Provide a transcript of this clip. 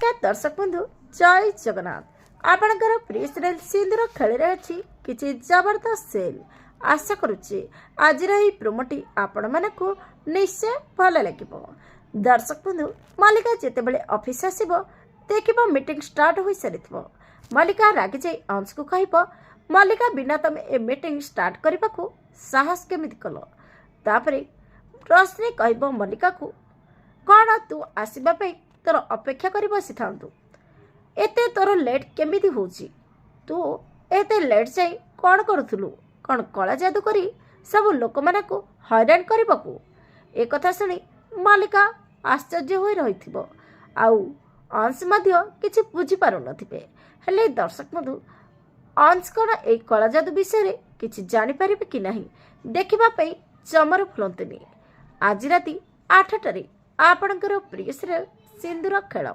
नमस्कार दर्शक बंधु जय जगन्नाथ आपणकर प्रिय सीरियल सिंदूर खेल अच्छी किसी जबरदस्त सेल आशा करुच्ची आज प्रोमोटी आपण मानकु निश्चय भल लगे। दर्शक बंधु मल्लिका जितेबले ऑफिस आसब देखिब मीटिंग स्टार्ट हो सारी मल्लिका रागी जाई अंश को कह मल्लिका बिना तुम ए मीटिंग स्टार्ट करने को साहस केमी कल तापर रश्मि कह मल्लिका को कौन तू आसवाई तोर अपेक्षा कर बसी था एते तोर लेट केमिति होची तू एते लेट जाई कौन करुथुलु कौन कला जादू करी सब लोक मानकु हैरान करबकु एक कथा सुनी मल्लिका आश्चर्य होई रहिथिबो आउ अंश मध्य किछि बुझी पारु नथिबे। हेले दर्शक बंधु अंश कौन ए कला जादू विषय किछि जानि परिबे कि नाही देखिबा पई जमर फुलंतुनी आज राति 8 टारे आपणकर प्रिय सीरियल सिंदूर खेल।